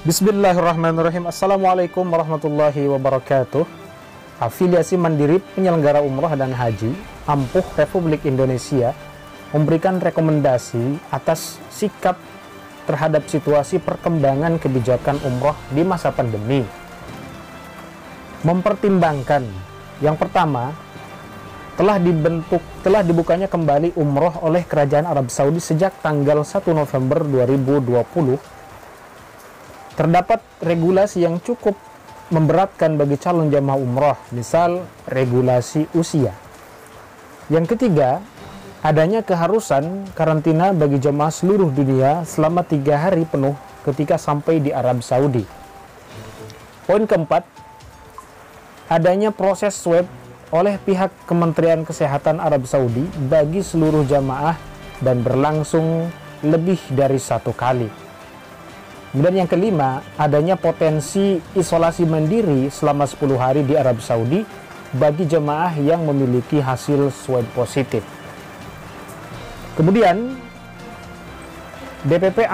Bismillahirrahmanirrahim. Assalamualaikum warahmatullahi wabarakatuh. Afiliasi Mandiri Penyelenggara Umroh dan Haji Ampuh Republik Indonesia memberikan rekomendasi atas sikap terhadap situasi perkembangan kebijakan umroh di masa pandemi. Mempertimbangkan, yang pertama, telah dibukanya kembali umroh oleh Kerajaan Arab Saudi sejak tanggal 1 November 2020. Terdapat regulasi yang cukup memberatkan bagi calon jamaah umroh, misal regulasi usia. Yang ketiga, adanya keharusan karantina bagi jemaah seluruh dunia selama 3 hari penuh ketika sampai di Arab Saudi. Poin keempat, adanya proses swab oleh pihak Kementerian Kesehatan Arab Saudi bagi seluruh jamaah dan berlangsung lebih dari 1 kali. Kemudian yang kelima, adanya potensi isolasi mandiri selama 10 hari di Arab Saudi bagi jemaah yang memiliki hasil swab positif. Kemudian DPP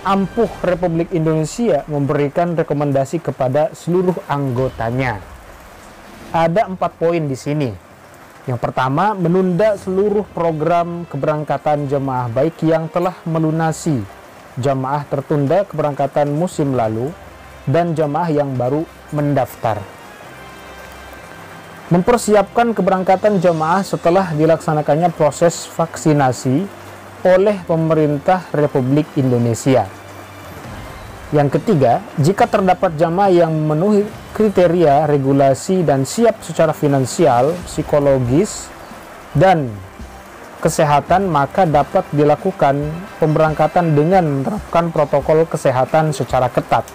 Ampuh Republik Indonesia memberikan rekomendasi kepada seluruh anggotanya. Ada 4 poin di sini. Yang pertama, menunda seluruh program keberangkatan jemaah baik yang telah melunasi jemaah tertunda keberangkatan musim lalu dan jemaah yang baru mendaftar. Mempersiapkan keberangkatan jemaah setelah dilaksanakannya proses vaksinasi oleh pemerintah Republik Indonesia. Yang ketiga, jika terdapat jamaah yang memenuhi kriteria regulasi dan siap secara finansial, psikologis, dan kesehatan, maka dapat dilakukan pemberangkatan dengan menerapkan protokol kesehatan secara ketat.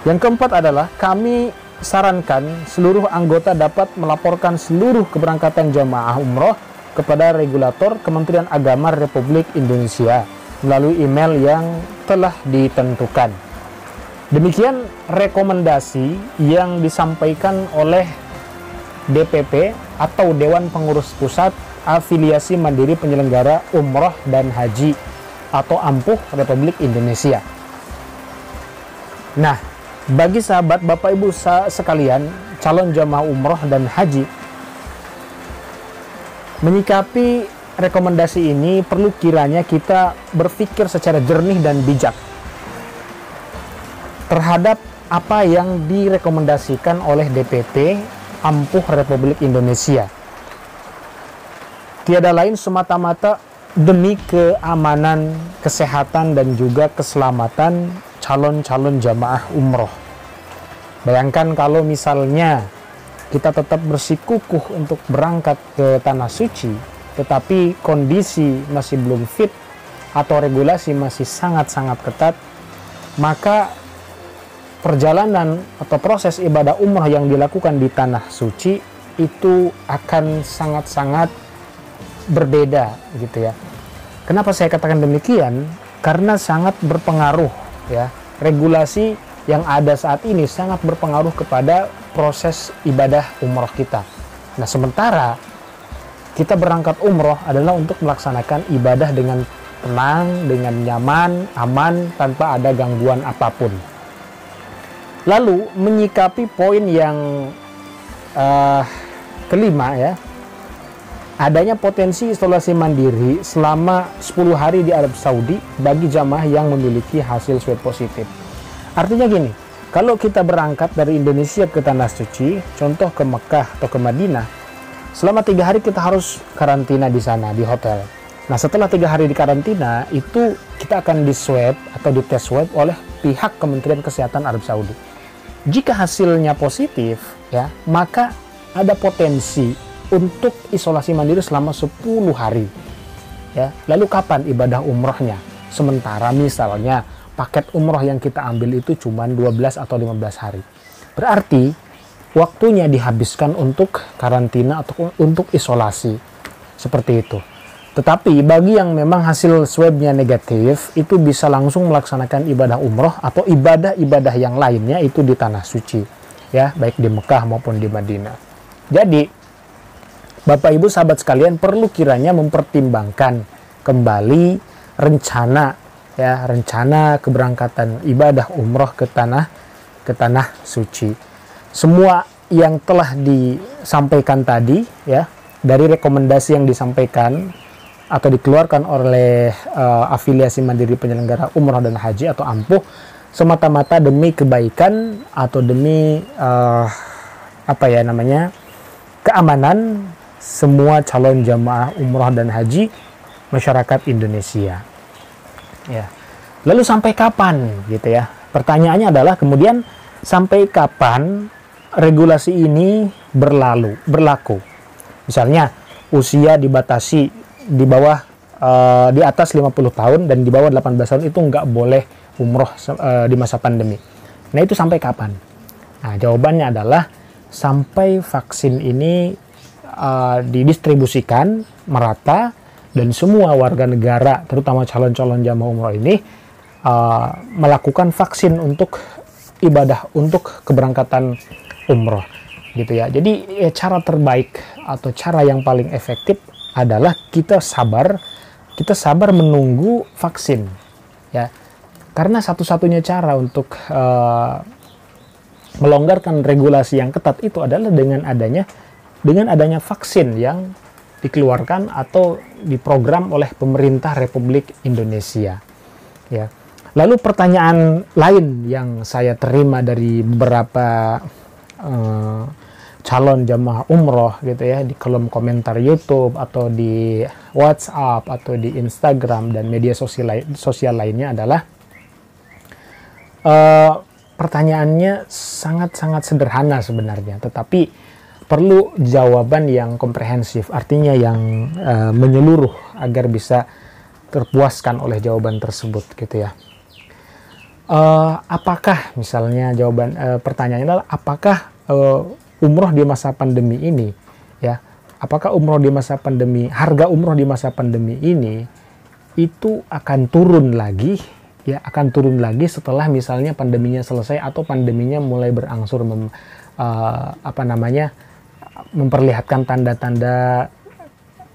Yang keempat adalah kami sarankan seluruh anggota dapat melaporkan seluruh keberangkatan jamaah umroh kepada regulator Kementerian Agama Republik Indonesia melalui email yang telah ditentukan. Demikian rekomendasi yang disampaikan oleh DPP atau Dewan Pengurus Pusat Afiliasi Mandiri Penyelenggara Umroh dan Haji atau Ampuh Republik Indonesia. Nah, bagi sahabat Bapak Ibu sekalian, calon jamaah umroh dan haji, menyikapi rekomendasi ini perlu kiranya kita berpikir secara jernih dan bijak terhadap apa yang direkomendasikan oleh DPP Ampuh Republik Indonesia. Tiada lain semata-mata demi keamanan, kesehatan, dan juga keselamatan calon-calon jamaah umroh. Bayangkan kalau misalnya kita tetap bersikukuh untuk berangkat ke Tanah Suci, tetapi kondisi masih belum fit atau regulasi masih sangat-sangat ketat, maka perjalanan atau proses ibadah umrah yang dilakukan di Tanah Suci itu akan sangat-sangat berbeda gitu ya. Kenapa saya katakan demikian? Karena sangat berpengaruh ya. Regulasi yang ada saat ini sangat berpengaruh kepada proses ibadah umroh kita. Nah, sementara kita berangkat umroh adalah untuk melaksanakan ibadah dengan tenang, dengan nyaman, aman, tanpa ada gangguan apapun. Lalu menyikapi poin yang kelima ya, adanya potensi isolasi mandiri selama 10 hari di Arab Saudi bagi jamaah yang memiliki hasil swab positif. Artinya gini, kalau kita berangkat dari Indonesia ke Tanah Suci, contoh ke Mekah atau ke Madinah, selama 3 hari kita harus karantina di sana, di hotel. Nah, setelah 3 hari di karantina, itu kita akan diswab atau dites swab oleh pihak Kementerian Kesehatan Arab Saudi. Jika hasilnya positif, ya, maka ada potensi untuk isolasi mandiri selama 10 hari. Ya, lalu kapan ibadah umrohnya? Sementara misalnya paket umroh yang kita ambil itu cuma 12 atau 15 hari. Berarti waktunya dihabiskan untuk karantina atau untuk isolasi. Seperti itu. Tetapi bagi yang memang hasil swabnya negatif, itu bisa langsung melaksanakan ibadah umroh atau ibadah-ibadah yang lainnya itu di Tanah Suci. Ya, baik di Mekah maupun di Madinah. Jadi, Bapak Ibu sahabat sekalian perlu kiranya mempertimbangkan kembali rencana ya rencana keberangkatan ibadah umroh ke tanah suci. Semua yang telah disampaikan tadi ya, dari rekomendasi yang disampaikan atau dikeluarkan oleh afiliasi mandiri penyelenggara umroh dan haji atau AMPUH, semata-mata demi kebaikan atau demi keamanan semua calon jamaah umroh dan haji masyarakat Indonesia. Ya. Lalu sampai kapan gitu ya? Pertanyaannya adalah kemudian sampai kapan regulasi ini berlaku? Misalnya usia dibatasi di bawah di atas 50 tahun dan di bawah 18 tahun itu nggak boleh umroh di masa pandemi. Nah, itu sampai kapan? Nah, jawabannya adalah sampai vaksin ini didistribusikan merata dan semua warga negara, terutama calon-calon jamaah umroh ini melakukan vaksin untuk ibadah, untuk keberangkatan umroh gitu ya. Jadi cara terbaik atau cara yang paling efektif adalah kita sabar menunggu vaksin ya. Karena satu-satunya cara untuk melonggarkan regulasi yang ketat itu adalah dengan adanya vaksin yang dikeluarkan atau diprogram oleh pemerintah Republik Indonesia ya. Lalu pertanyaan lain yang saya terima dari beberapa calon jamaah umroh gitu ya, di kolom komentar YouTube atau di WhatsApp atau di Instagram dan media sosial lainnya adalah pertanyaannya sangat-sangat sederhana sebenarnya, tetapi perlu jawaban yang komprehensif, artinya yang menyeluruh agar bisa terpuaskan oleh jawaban tersebut gitu ya. Apakah misalnya pertanyaannya adalah apakah umroh di masa pandemi ini ya, apakah umroh di masa pandemi, harga umroh di masa pandemi ini itu akan turun lagi ya, akan turun lagi setelah misalnya pandeminya selesai atau pandeminya mulai berangsur memperlihatkan tanda-tanda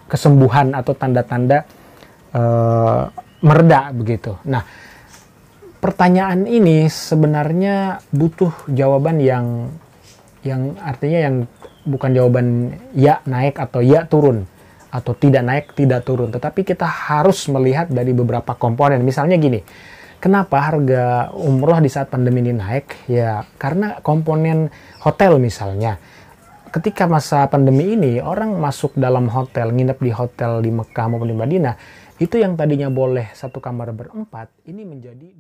kesembuhan atau tanda-tanda mereda begitu. Nah, pertanyaan ini sebenarnya butuh jawaban yang artinya yang bukan jawaban ya naik atau ya turun atau tidak naik tidak turun, tetapi kita harus melihat dari beberapa komponen. Misalnya gini, kenapa harga umroh di saat pandemi ini naik? Ya karena komponen hotel misalnya. Ketika masa pandemi ini orang masuk dalam hotel, nginep di hotel di Mekah maupun di Madinah, itu yang tadinya boleh satu kamar berempat, ini menjadi